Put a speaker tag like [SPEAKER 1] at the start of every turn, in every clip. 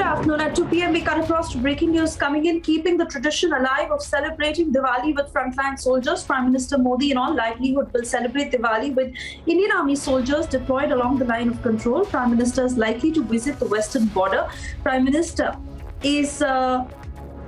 [SPEAKER 1] afternoon. At 2 p.m., we cut across to breaking news coming in, keeping the tradition alive of celebrating Diwali with frontline soldiers. Prime Minister Modi, in all likelihood, will celebrate Diwali with Indian Army soldiers deployed along the line of control. Prime Minister is likely to visit the western border. Prime Minister is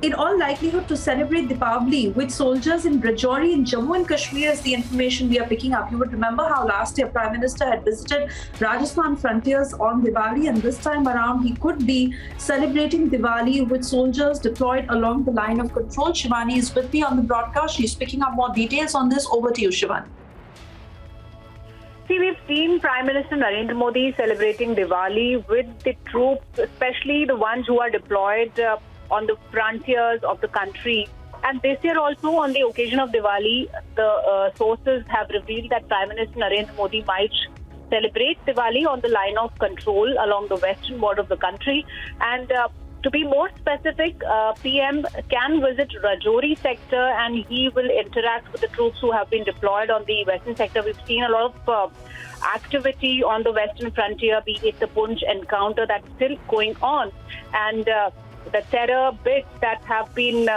[SPEAKER 1] in all likelihood to celebrate Deepavali with soldiers in Rajouri in Jammu and Kashmir is the information we are picking up. You would remember how last year Prime Minister had visited Rajasthan frontiers on Diwali, and this time around he could be celebrating Diwali with soldiers deployed along the line of control. Shivani is with me on the broadcast. She's picking up more details on this. Over to you, Shivani.
[SPEAKER 2] See, we've seen Prime Minister Narendra Modi celebrating Diwali with the troops, especially the ones who are deployed on the frontiers of the country. And this year also, on the occasion of Diwali, the sources have revealed that Prime Minister Narendra Modi might celebrate Diwali on the line of control along the western border of the country. And to be more specific, PM can visit Rajouri sector and he will interact with the troops who have been deployed on the western sector. We've seen a lot of activity on the western frontier, be it the Poonch encounter that's still going on, and the terror bits that have been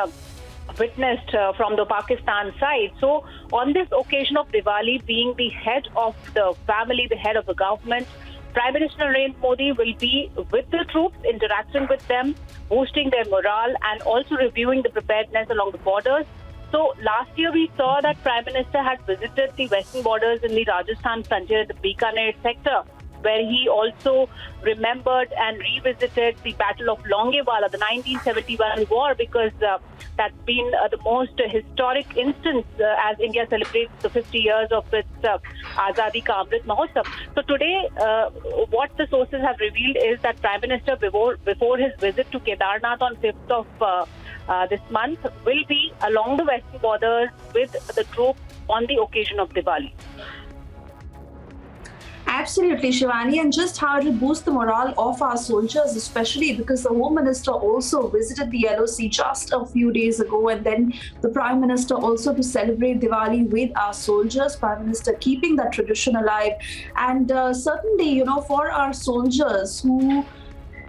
[SPEAKER 2] witnessed from the Pakistan side. So on this occasion of Diwali, being the head of the family, the head of the government, Prime Minister Narendra Modi will be with the troops, interacting with them, boosting their morale and also reviewing the preparedness along the borders. So last year we saw that Prime Minister had visited the western borders in the Rajasthan frontier, the Bikaner sector, where he also remembered and revisited the Battle of Longewala, the 1971 war, because that's been the most historic instance as India celebrates the 50 years of its Azadi Ka Amrit Mahotsav. So today, what the sources have revealed is that Prime Minister, before his visit to Kedarnath on 5th of this month, will be along the western borders with the troops on the occasion of Diwali.
[SPEAKER 1] Absolutely, Shivani, and just how it will boost the morale of our soldiers, especially because the Home Minister also visited the LOC just a few days ago, and then the Prime Minister also to celebrate Diwali with our soldiers. Prime Minister keeping that tradition alive, and certainly, for our soldiers who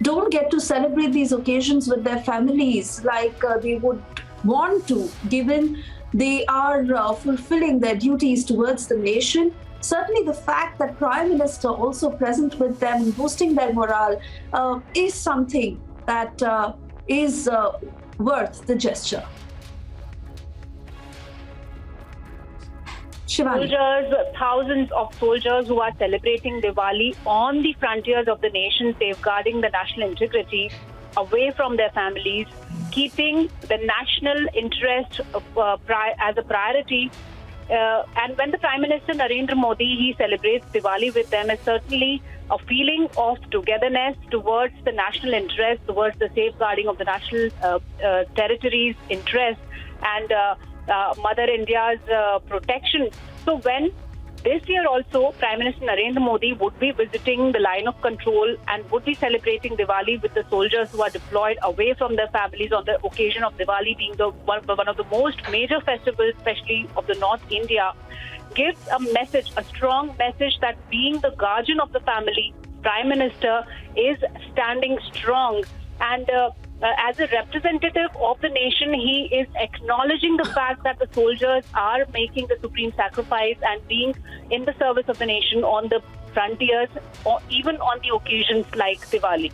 [SPEAKER 1] don't get to celebrate these occasions with their families like they would want to, given they are fulfilling their duties towards the nation. Certainly, the fact that Prime Minister also present with them, boosting their morale, is something that is worth the gesture. Shivani.
[SPEAKER 2] Soldiers, thousands of soldiers who are celebrating Diwali on the frontiers of the nation, safeguarding the national integrity, away from their families, keeping the national interest as a priority. And when the Prime Minister Narendra Modi, he celebrates Diwali with them, it's certainly a feeling of togetherness towards the national interest, towards the safeguarding of the national territories' interest and Mother India's protection. So when this year also Prime Minister Narendra Modi would be visiting the line of control and would be celebrating Diwali with the soldiers who are deployed away from their families on the occasion of Diwali being one of the most major festivals, especially of the North India, gives a message, a strong message that being the guardian of the family, Prime Minister is standing strong, and as a representative of the nation, he is acknowledging the fact that the soldiers are making the supreme sacrifice and being in the service of the nation on the frontiers, or even on the occasions like Diwali.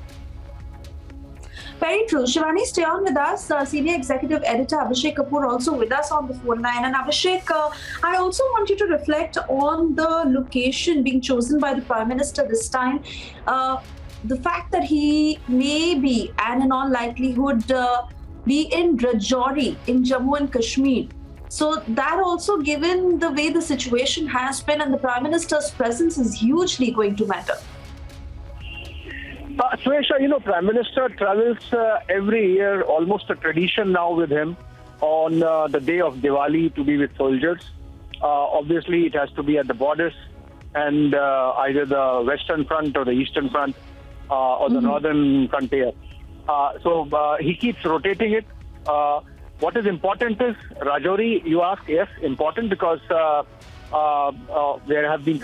[SPEAKER 1] Very true. Shivani, stay on with us. Senior Executive Editor Abhishek Kapoor also with us on the phone line. And Abhishek, I also want you to reflect on the location being chosen by the Prime Minister this time. The fact that he may be, and in all likelihood, be in Rajouri in Jammu and Kashmir. So that also, given the way the situation has been, and the Prime Minister's presence is hugely going to matter.
[SPEAKER 3] Suesha, Prime Minister travels every year, almost a tradition now with him, on the day of Diwali to be with soldiers. Obviously, it has to be at the borders, and either the Western Front or the Eastern Front. Or the northern frontier. So he keeps rotating it. What is important is Rajouri, you ask, yes, important because there have been